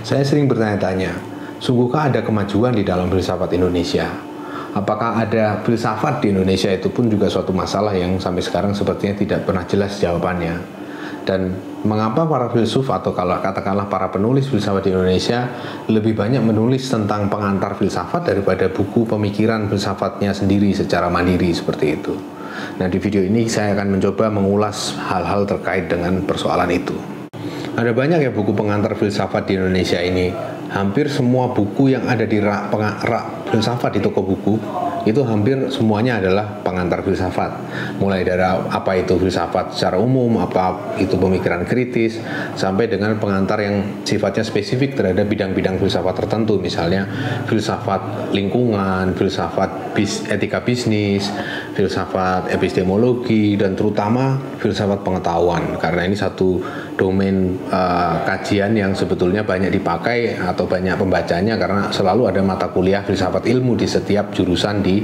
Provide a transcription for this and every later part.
Saya sering bertanya-tanya, sungguhkah ada kemajuan di dalam filsafat Indonesia? Apakah ada filsafat di Indonesia? Itu pun juga suatu masalah yang sampai sekarang sepertinya tidak pernah jelas jawabannya. Dan mengapa para filsuf atau kalau katakanlah para penulis filsafat di Indonesia lebih banyak menulis tentang pengantar filsafat daripada buku pemikiran filsafatnya sendiri secara mandiri seperti itu. Nah, di video ini saya akan mencoba mengulas hal-hal terkait dengan persoalan itu. Ada banyak ya buku pengantar filsafat di Indonesia ini. Hampir semua buku yang ada di rak filsafat di toko buku itu hampir semuanya adalah pengantar filsafat. Mulai dari apa itu filsafat secara umum, apa itu pemikiran kritis, sampai dengan pengantar yang sifatnya spesifik terhadap bidang-bidang filsafat tertentu, misalnya filsafat lingkungan, filsafat etika bisnis, filsafat epistemologi, dan terutama filsafat pengetahuan, karena ini satu domain kajian yang sebetulnya banyak dipakai atau banyak pembacanya karena selalu ada mata kuliah filsafat ilmu di setiap jurusan di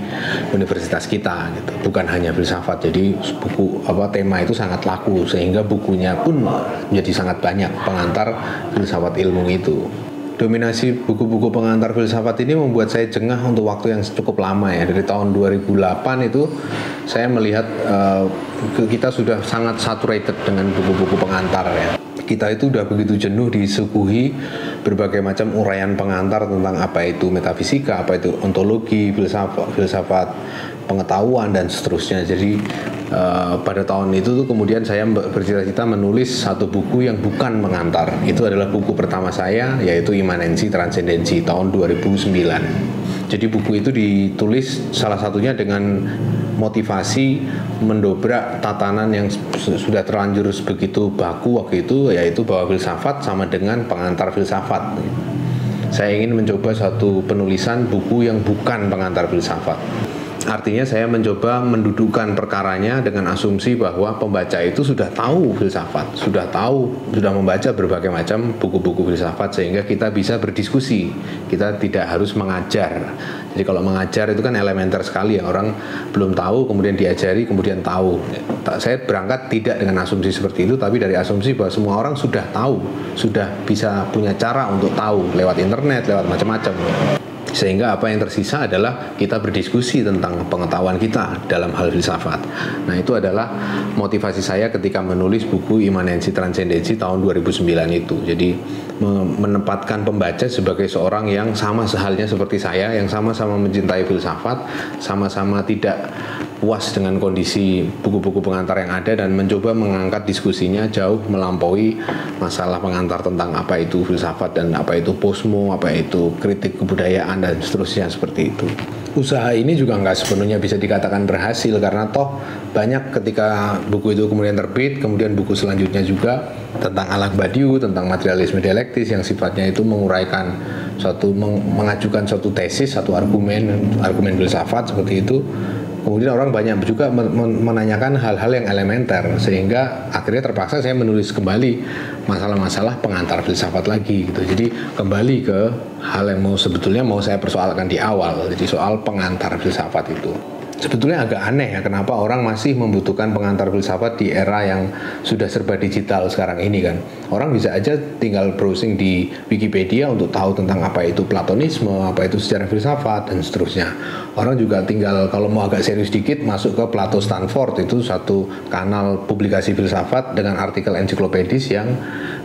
universitas kita gitu. Bukan hanya filsafat, jadi buku tema itu sangat laku sehingga bukunya pun menjadi sangat banyak pengantar filsafat ilmu itu. Dominasi buku-buku pengantar filsafat ini membuat saya jengah untuk waktu yang cukup lama ya. Dari tahun 2008 itu saya melihat kita sudah sangat saturated dengan buku-buku pengantar ya. Kita itu udah begitu jenuh disuguhi berbagai macam uraian pengantar tentang apa itu metafisika, apa itu ontologi, filsafat pengetahuan dan seterusnya. Jadi pada tahun itu tuh kemudian saya bercita-cita menulis satu buku yang bukan pengantar. Itu adalah buku pertama saya, yaitu Imanensi Transendensi tahun 2009. Jadi buku itu ditulis salah satunya dengan motivasi mendobrak tatanan yang sudah terlanjur begitu baku waktu itu, yaitu bahwa filsafat sama dengan pengantar filsafat. Saya ingin mencoba satu penulisan buku yang bukan pengantar filsafat. Artinya saya mencoba mendudukkan perkaranya dengan asumsi bahwa pembaca itu sudah tahu filsafat, sudah membaca berbagai macam buku-buku filsafat sehingga kita bisa berdiskusi. Kita tidak harus mengajar. Jadi kalau mengajar itu kan elementer sekali ya, orang belum tahu kemudian diajari kemudian tahu. Saya berangkat tidak dengan asumsi seperti itu, tapi dari asumsi bahwa semua orang sudah tahu, sudah bisa punya cara untuk tahu lewat internet, lewat macam-macam. Sehingga apa yang tersisa adalah kita berdiskusi tentang pengetahuan kita dalam hal filsafat. Nah, itu adalah motivasi saya ketika menulis buku Imanensi Transendensi tahun 2009 itu. Jadi menempatkan pembaca sebagai seorang yang sama sehalnya seperti saya, yang sama-sama mencintai filsafat, sama-sama tidak puas dengan kondisi buku-buku pengantar yang ada dan mencoba mengangkat diskusinya jauh melampaui masalah pengantar tentang apa itu filsafat dan apa itu posmo, apa itu kritik kebudayaan dan seterusnya seperti itu. Usaha ini juga nggak sepenuhnya bisa dikatakan berhasil karena toh banyak ketika buku itu kemudian terbit, kemudian buku selanjutnya juga tentang Alak Badiou, tentang materialisme dialektis yang sifatnya itu menguraikan mengajukan suatu tesis, satu argumen filsafat seperti itu. Kemudian orang banyak juga menanyakan hal-hal yang elementer sehingga akhirnya terpaksa saya menulis kembali masalah-masalah pengantar filsafat lagi gitu. Jadi kembali ke hal yang sebetulnya mau saya persoalkan di awal, jadi soal pengantar filsafat itu. Sebetulnya agak aneh ya kenapa orang masih membutuhkan pengantar filsafat di era yang sudah serba digital sekarang ini kan. Orang bisa aja tinggal browsing di Wikipedia untuk tahu tentang apa itu Platonisme, apa itu sejarah filsafat dan seterusnya. Orang juga tinggal kalau mau agak serius dikit masuk ke Plato Stanford, itu satu kanal publikasi filsafat dengan artikel ensiklopedis yang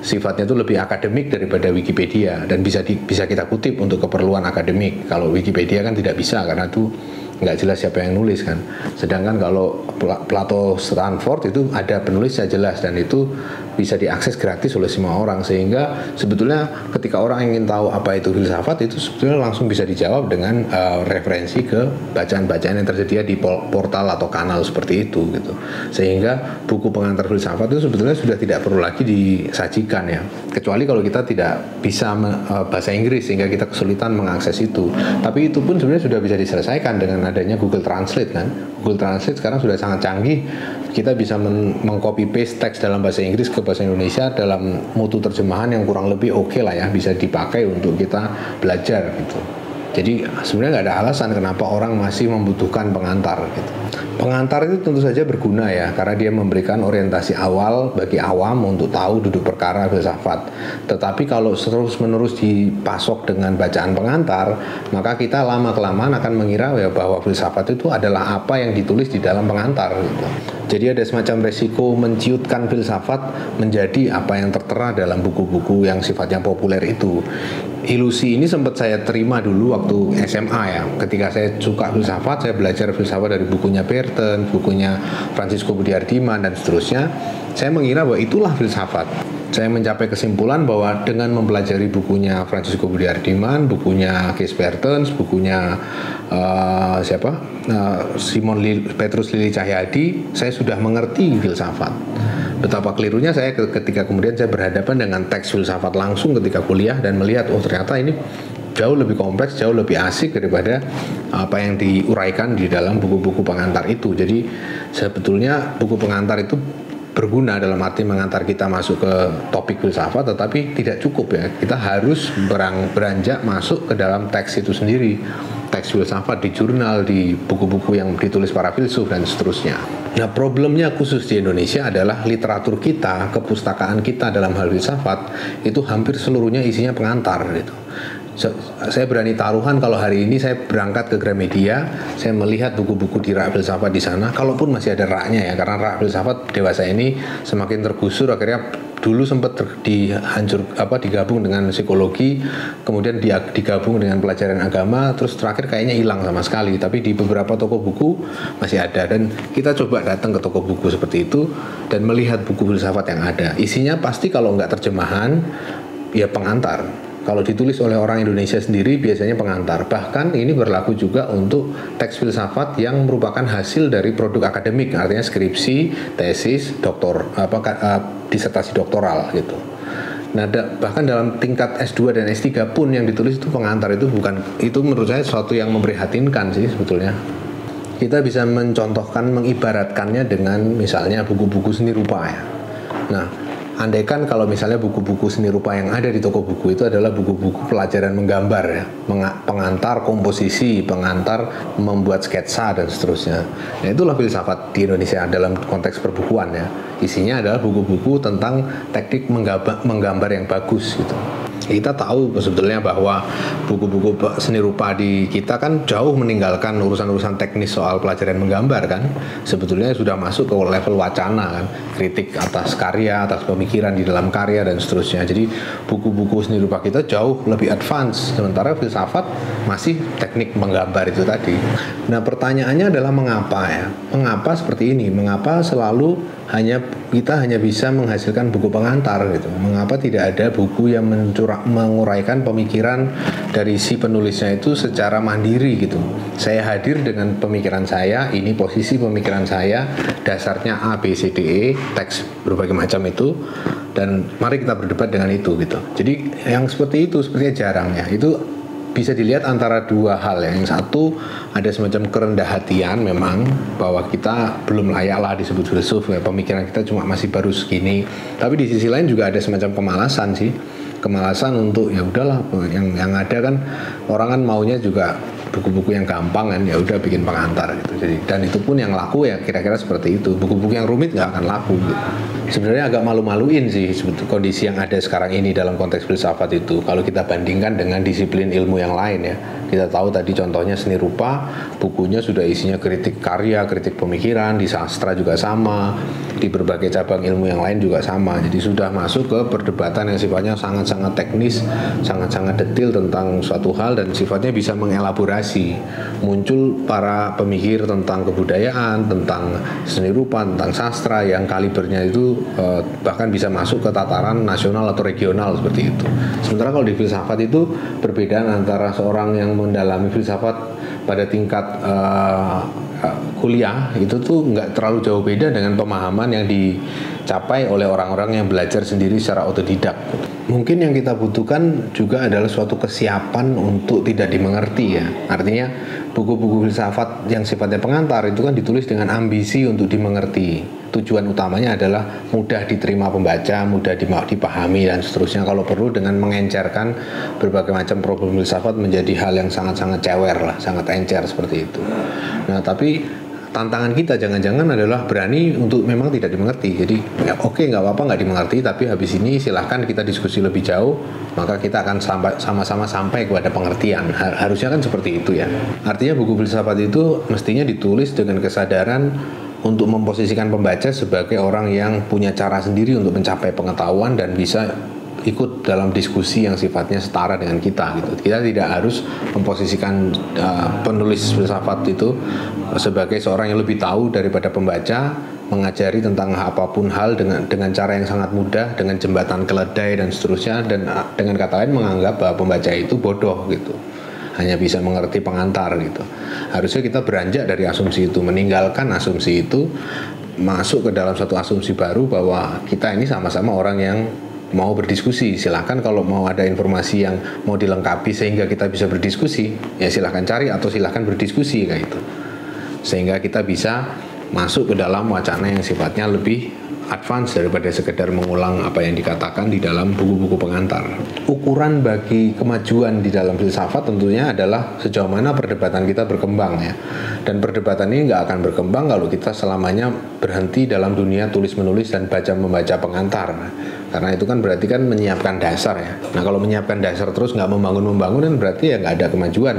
sifatnya itu lebih akademik daripada Wikipedia dan bisa kita kutip untuk keperluan akademik. Kalau Wikipedia kan tidak bisa karena itu nggak jelas siapa yang nulis kan. Sedangkan kalau Plato Stanford itu ada penulisnya jelas dan itu bisa diakses gratis oleh semua orang, sehingga sebetulnya ketika orang ingin tahu apa itu filsafat itu sebetulnya langsung bisa dijawab dengan referensi ke bacaan-bacaan yang tersedia di portal atau kanal seperti itu gitu. Sehingga buku pengantar filsafat itu sebetulnya sudah tidak perlu lagi disajikan ya, kecuali kalau kita tidak bisa bahasa Inggris sehingga kita kesulitan mengakses itu. Tapi itu pun sebenarnya sudah bisa diselesaikan dengan adanya Google Translate kan. Google Translate sekarang sudah sangat canggih. Kita bisa mengcopy paste teks dalam bahasa Inggris ke bahasa Indonesia dalam mutu terjemahan yang kurang lebih oke lah ya, bisa dipakai untuk kita belajar gitu. Jadi sebenarnya nggak ada alasan kenapa orang masih membutuhkan pengantar gitu. Pengantar itu tentu saja berguna ya, karena dia memberikan orientasi awal bagi awam untuk tahu duduk perkara filsafat. Tetapi kalau terus-menerus dipasok dengan bacaan pengantar, maka kita lama-kelamaan akan mengira ya bahwa filsafat itu adalah apa yang ditulis di dalam pengantar gitu. Jadi ada semacam resiko menciutkan filsafat menjadi apa yang tertera dalam buku-buku yang sifatnya populer itu. Ilusi ini sempat saya terima dulu waktu SMA ya. Ketika saya suka filsafat, saya belajar filsafat dari bukunya Berton, bukunya Francisco Budiardiman dan seterusnya. Saya mengira bahwa itulah filsafat. Saya mencapai kesimpulan bahwa dengan mempelajari bukunya Francisco Budiardiman, bukunya Kees Bertens, bukunya Petrus Lili Cahyadi, saya sudah mengerti filsafat. Betapa kelirunya saya ketika kemudian saya berhadapan dengan teks filsafat langsung ketika kuliah dan melihat ternyata ini jauh lebih kompleks, jauh lebih asik daripada apa yang diuraikan di dalam buku-buku pengantar itu. Jadi sebetulnya buku pengantar itu berguna dalam arti mengantar kita masuk ke topik filsafat, tetapi tidak cukup ya. Kita harus beranjak masuk ke dalam teks itu sendiri, teks filsafat di jurnal, di buku-buku yang ditulis para filsuf dan seterusnya. Nah, problemnya khusus di Indonesia adalah literatur kita, kepustakaan kita dalam hal filsafat itu hampir seluruhnya isinya pengantar gitu. Saya berani taruhan kalau hari ini saya berangkat ke Gramedia, saya melihat buku-buku di rak filsafat di sana, kalaupun masih ada raknya ya, karena rak filsafat dewasa ini semakin tergusur, akhirnya dulu sempat digabung dengan psikologi, kemudian digabung dengan pelajaran agama, terus terakhir kayaknya hilang sama sekali. Tapi di beberapa toko buku masih ada, dan kita coba datang ke toko buku seperti itu dan melihat buku filsafat yang ada. Isinya pasti kalau nggak terjemahan ya pengantar. Kalau ditulis oleh orang Indonesia sendiri biasanya pengantar. Bahkan ini berlaku juga untuk teks filsafat yang merupakan hasil dari produk akademik, artinya skripsi, tesis, disertasi doktoral gitu. Nah, bahkan dalam tingkat S2 dan S3 pun yang ditulis itu pengantar, itu menurut saya sesuatu yang memprihatinkan sih sebetulnya. Kita bisa mencontohkan, mengibaratkannya dengan misalnya buku-buku seni rupa ya. Nah, andaikan kalau misalnya buku-buku seni rupa yang ada di toko buku itu adalah buku-buku pelajaran menggambar ya, pengantar komposisi, pengantar membuat sketsa dan seterusnya. Nah, itulah filsafat di Indonesia dalam konteks perbukuan ya. Isinya adalah buku-buku tentang teknik menggambar yang bagus gitu. Kita tahu sebetulnya bahwa buku-buku seni rupa di kita kan jauh meninggalkan urusan-urusan teknis soal pelajaran menggambar kan. Sebetulnya sudah masuk ke level wacana kan, kritik atas karya, atas pemikiran di dalam karya dan seterusnya. Jadi buku-buku seni rupa kita jauh lebih advance, sementara filsafat masih teknik menggambar itu tadi. Nah, pertanyaannya adalah mengapa ya? Mengapa seperti ini? Mengapa selalu kita hanya bisa menghasilkan buku pengantar gitu? Mengapa tidak ada buku yang menguraikan pemikiran dari si penulisnya itu secara mandiri gitu? Saya hadir dengan pemikiran saya, ini posisi pemikiran saya, dasarnya A, B, C, D, E, teks berbagai macam itu, dan mari kita berdebat dengan itu gitu. Jadi yang seperti itu sepertinya jarang ya. Itu bisa dilihat antara dua hal ya. Yang satu, ada semacam kerendah hatian memang, bahwa kita belum layak lah disebut filsuf ya, pemikiran kita cuma masih baru segini. Tapi di sisi lain juga ada semacam kemalasan sih, kemalasan untuk ya udahlah, yang ada kan orang kan maunya juga buku-buku yang gampang kan, ya udah bikin pengantar gitu. Jadi, dan itu pun yang laku ya kira-kira seperti itu. Buku-buku yang rumit nggak akan laku gitu. Sebenarnya agak malu-maluin sih kondisi yang ada sekarang ini dalam konteks filsafat itu, kalau kita bandingkan dengan disiplin ilmu yang lain ya. Kita tahu tadi contohnya seni rupa, bukunya sudah isinya kritik karya, kritik pemikiran, di sastra juga sama, di berbagai cabang ilmu yang lain juga sama. Jadi sudah masuk ke perdebatan yang sifatnya sangat-sangat teknis, sangat-sangat detail tentang suatu hal, dan sifatnya bisa mengelaborasi. Muncul para pemikir tentang kebudayaan, tentang seni rupa, tentang sastra yang kalibernya itu bahkan bisa masuk ke tataran nasional atau regional seperti itu. Sementara kalau di filsafat itu perbedaan antara seorang yang mendalami filsafat pada tingkat kuliah itu tuh nggak terlalu jauh beda dengan pemahaman yang dicapai oleh orang-orang yang belajar sendiri secara otodidak. Mungkin yang kita butuhkan juga adalah suatu kesiapan untuk tidak dimengerti ya. Artinya buku-buku filsafat yang sifatnya pengantar itu kan ditulis dengan ambisi untuk dimengerti. Tujuan utamanya adalah mudah diterima pembaca, mudah dipahami dan seterusnya. Kalau perlu dengan mengencerkan berbagai macam problem filsafat menjadi hal yang sangat-sangat cewer lah, sangat encer seperti itu. Nah, tapi tantangan kita jangan-jangan adalah berani untuk memang tidak dimengerti. Jadi ya, oke, nggak apa-apa nggak dimengerti, tapi habis ini silahkan kita diskusi lebih jauh, maka kita akan sama-sama sampai kepada pengertian. Harusnya kan seperti itu ya. Artinya buku filsafat itu mestinya ditulis dengan kesadaran untuk memposisikan pembaca sebagai orang yang punya cara sendiri untuk mencapai pengetahuan dan bisa ikut dalam diskusi yang sifatnya setara dengan kita gitu. Kita tidak harus memposisikan penulis filsafat itu sebagai seorang yang lebih tahu daripada pembaca, mengajari tentang apapun hal dengan cara yang sangat mudah, dengan jembatan keledai dan seterusnya, dan dengan kata lain menganggap bahwa pembaca itu bodoh gitu, hanya bisa mengerti pengantar gitu. Harusnya kita beranjak dari asumsi itu, meninggalkan asumsi itu, masuk ke dalam satu asumsi baru bahwa kita ini sama-sama orang yang mau berdiskusi. Silahkan kalau mau ada informasi yang mau dilengkapi sehingga kita bisa berdiskusi, ya silahkan cari atau silahkan berdiskusi kayak itu, sehingga kita bisa masuk ke dalam wacana yang sifatnya lebih advance daripada sekedar mengulang apa yang dikatakan di dalam buku-buku pengantar. Ukuran bagi kemajuan di dalam filsafat tentunya adalah sejauh mana perdebatan kita berkembang ya. Dan perdebatan ini nggak akan berkembang kalau kita selamanya berhenti dalam dunia tulis-menulis dan baca-membaca pengantar. Karena itu kan berarti kan menyiapkan dasar ya. Nah kalau menyiapkan dasar terus nggak membangun kan berarti ya nggak ada kemajuan.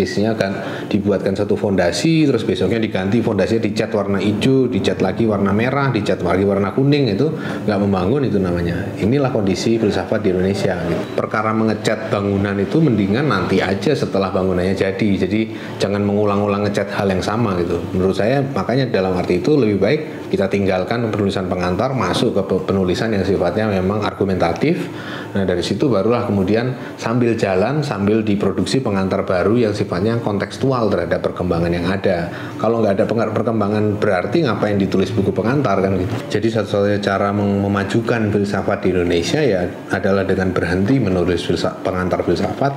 Isinya kan dibuatkan satu fondasi, terus besoknya diganti fondasinya, dicat warna hijau, dicat lagi warna merah, dicat lagi warna kuning, itu nggak membangun itu namanya. Inilah kondisi filsafat di Indonesia gitu. Perkara mengecat bangunan itu mendingan nanti aja setelah bangunannya jadi. Jadi jangan mengulang-ulang ngecat hal yang sama gitu. Menurut saya makanya dalam arti itu lebih baik kita tinggalkan penulisan pengantar, masuk ke penulisan yang sifatnya memang argumentatif. Nah dari situ barulah kemudian sambil jalan, sambil diproduksi pengantar baru yang sifatnya kontekstual terhadap perkembangan yang ada. Kalau nggak ada perkembangan berarti ngapain ditulis buku pengantar kan gitu. Jadi satu-satunya cara memajukan filsafat di Indonesia ya adalah dengan berhenti menulis pengantar filsafat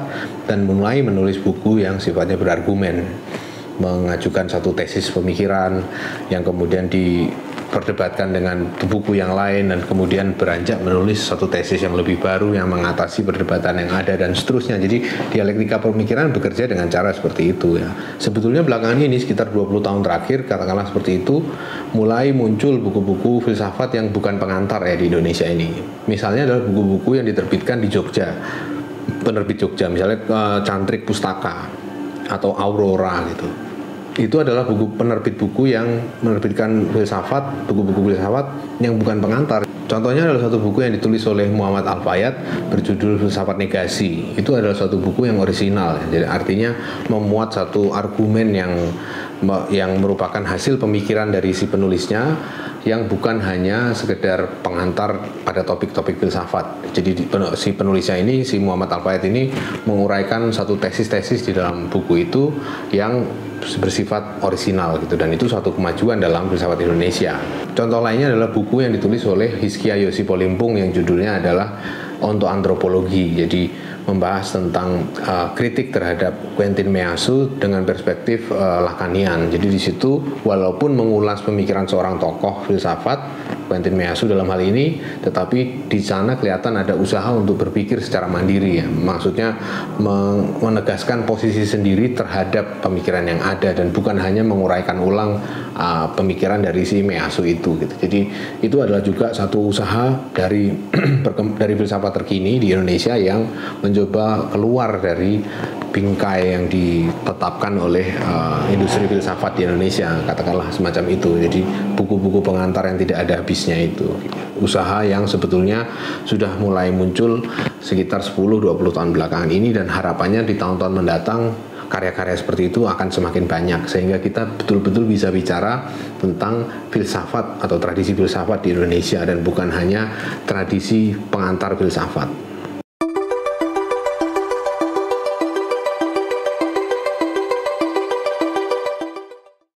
dan mulai menulis buku yang sifatnya berargumen, mengajukan satu tesis pemikiran yang kemudian diperdebatkan dengan buku yang lain dan kemudian beranjak menulis satu tesis yang lebih baru yang mengatasi perdebatan yang ada dan seterusnya. Jadi dialektika pemikiran bekerja dengan cara seperti itu ya. Sebetulnya belakangan ini sekitar 20 tahun terakhir katakanlah seperti itu mulai muncul buku-buku filsafat yang bukan pengantar ya di Indonesia ini. Misalnya adalah buku-buku yang diterbitkan di Jogja, penerbit Jogja, misalnya Cantrik Pustaka atau Aurora gitu. Itu adalah penerbit buku yang menerbitkan filsafat, buku-buku filsafat yang bukan pengantar. Contohnya adalah satu buku yang ditulis oleh Muhammad Al-Fayad berjudul Filsafat Negasi. Itu adalah suatu buku yang orisinal, jadi artinya memuat satu argumen yang merupakan hasil pemikiran dari si penulisnya, yang bukan hanya sekedar pengantar pada topik-topik filsafat. Jadi si penulisnya ini, si Muhammad Al-Fayad ini menguraikan satu tesis-tesis di dalam buku itu yang bersifat orisinal gitu, dan itu suatu kemajuan dalam filsafat Indonesia. Contoh lainnya adalah buku yang ditulis oleh Hizkia Yosipo Limpung yang judulnya adalah Ontoantropologi. Jadi membahas tentang kritik terhadap Quentin Meassu dengan perspektif Lacanian. Jadi di situ walaupun mengulas pemikiran seorang tokoh filsafat Quentin Meassu dalam hal ini, tetapi di sana kelihatan ada usaha untuk berpikir secara mandiri ya. Maksudnya menegaskan posisi sendiri terhadap pemikiran yang ada dan bukan hanya menguraikan ulang pemikiran dari si Meassu itu gitu. Jadi itu adalah juga satu usaha dari dari filsafat terkini di Indonesia yang mencoba keluar dari bingkai yang ditetapkan oleh industri filsafat di Indonesia, katakanlah semacam itu. Jadi buku-buku pengantar yang tidak ada habisnya itu. Usaha yang sebetulnya sudah mulai muncul sekitar 10-20 tahun belakangan ini, dan harapannya di tahun-tahun mendatang karya-karya seperti itu akan semakin banyak sehingga kita betul-betul bisa bicara tentang filsafat atau tradisi filsafat di Indonesia dan bukan hanya tradisi pengantar filsafat.